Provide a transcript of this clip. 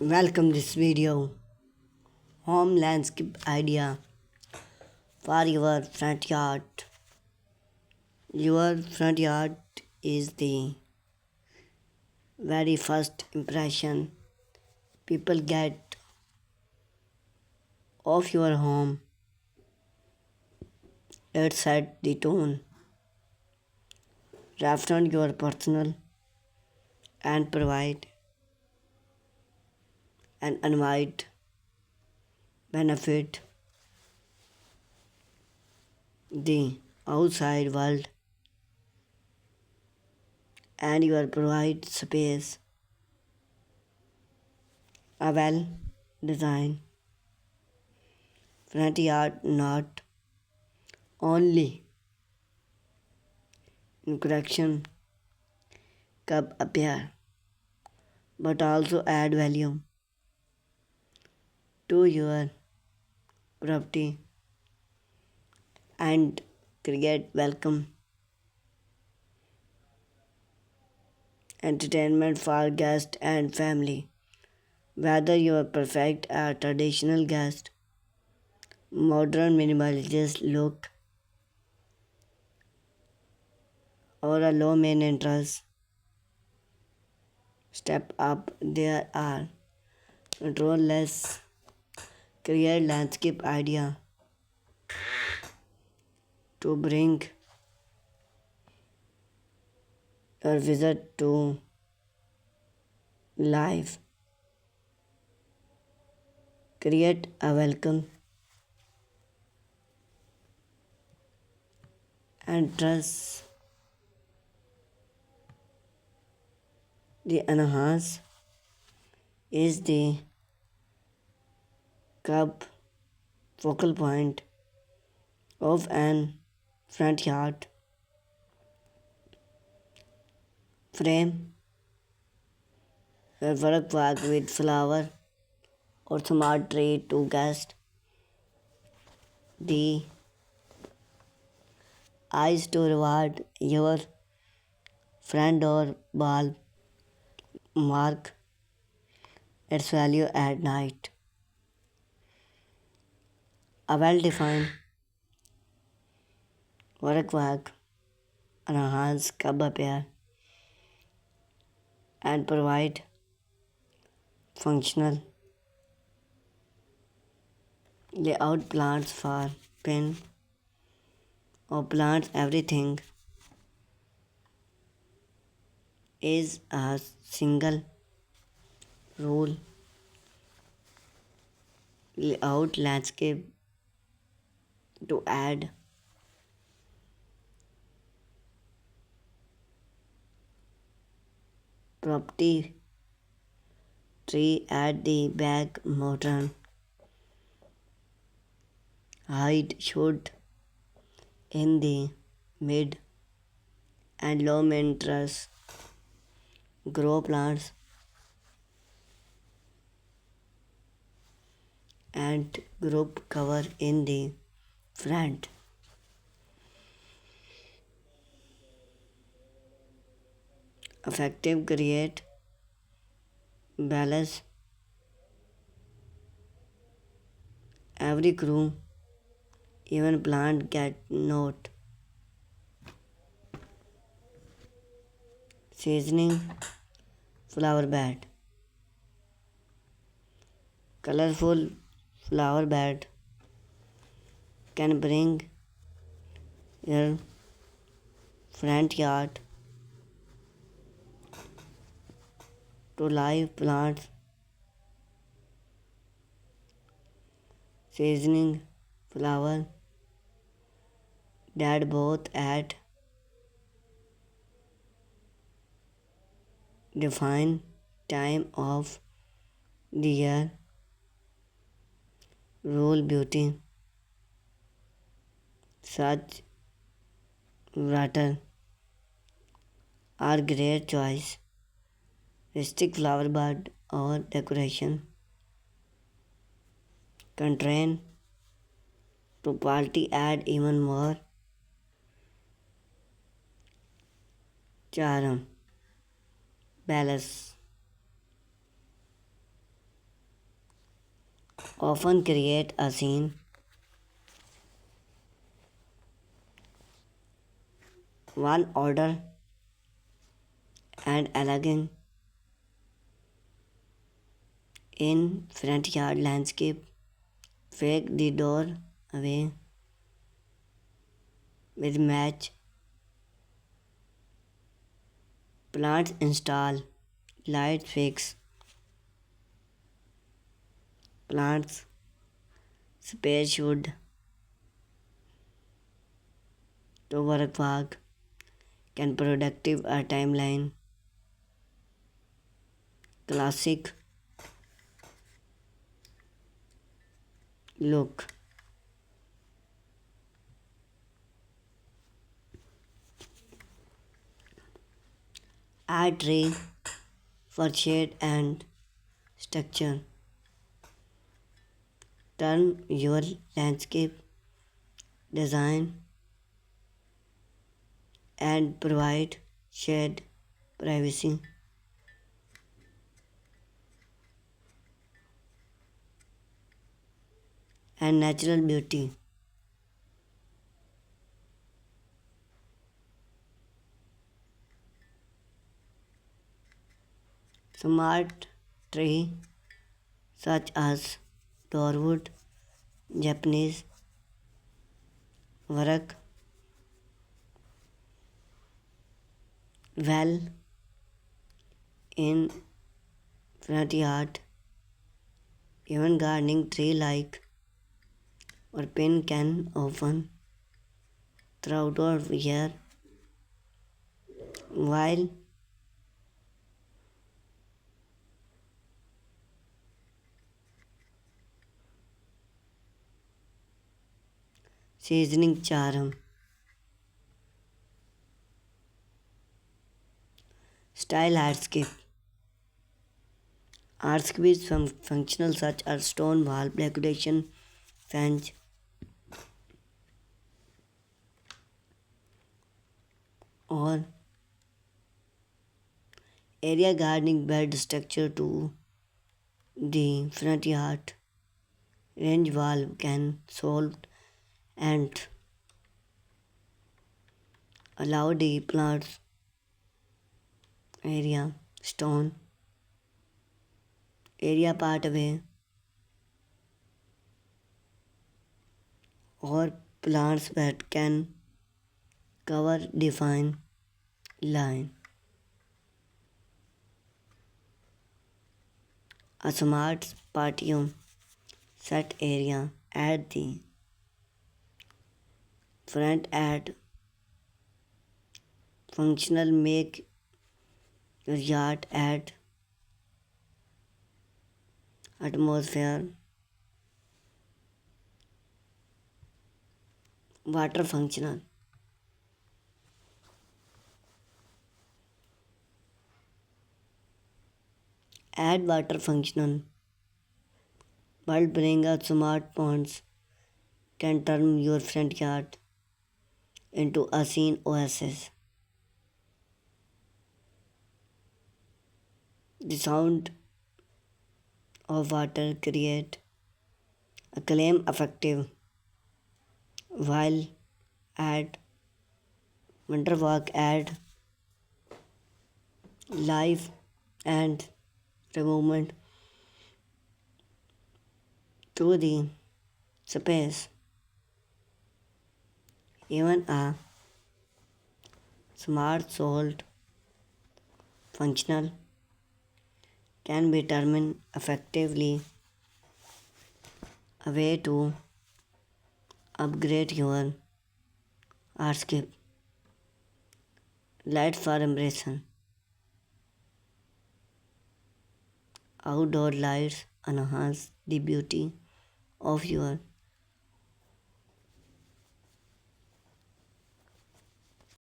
Welcome this video home landscape idea for your front yard. Your front yard is the very first impression people get of your home. It sets the tone, represent your personal and provide an unwide benefit the outside world and your provide space a well designed front yard not only in correction cup appear but also add value to your property and create welcome entertainment for guest and family. Whether you are perfect or traditional guest, modern minimalist look, or a low maintenance step up, there are control less create landscape idea to bring your visit to life. Create a welcome and trust the enhance is the curb focal point of an front yard frame your work walk with flower or smart tree to guest the eyes to reward your friend or ball mark its value at night. A well-defined work walk enhance curb appear and provide functional layout plants for pin or plants everything is a single rule layout landscape to add property tree at the back modern height should in the mid and low maintenance grow plants and group cover in the front. Effective create balance every crew even plant get note seasoning flower bed colorful flower bed can bring your front yard to life plants seasoning flower that both at defined time of the year rule beauty such water are great choice rustic flower bud or decoration can train to party add even more charm balance often create a scene. One order and elegance in front yard landscape. Fake the door away with match. Plants install. Light fix. Plants space should to work can productive a timeline. Classic look. Add tree for shade and structure. Turn your landscape design and provide shade, privacy, and natural beauty. Smart tree such as dogwood, Japanese work well in front yard. Even gardening tree like or pin can often throughout the year while seasoning charm. Style hardscape. Hardscape is functional such as stone wall, decoration, fence, or area gardening bed structure to the front yard. Range wall can solve and allow the plants area stone area part away or plants that can cover define line. A smart patio set area at the front add functional make your yard add atmosphere. Water functional. Add water functional. While bring a smart ponds can turn your front yard into a scene oasis. The sound of water create a claim effective while add winter walk add life and movement to the space. Even a smart salt functional can be determined effectively a way to upgrade your hardscape. Light for impression. Outdoor lights enhance the beauty of your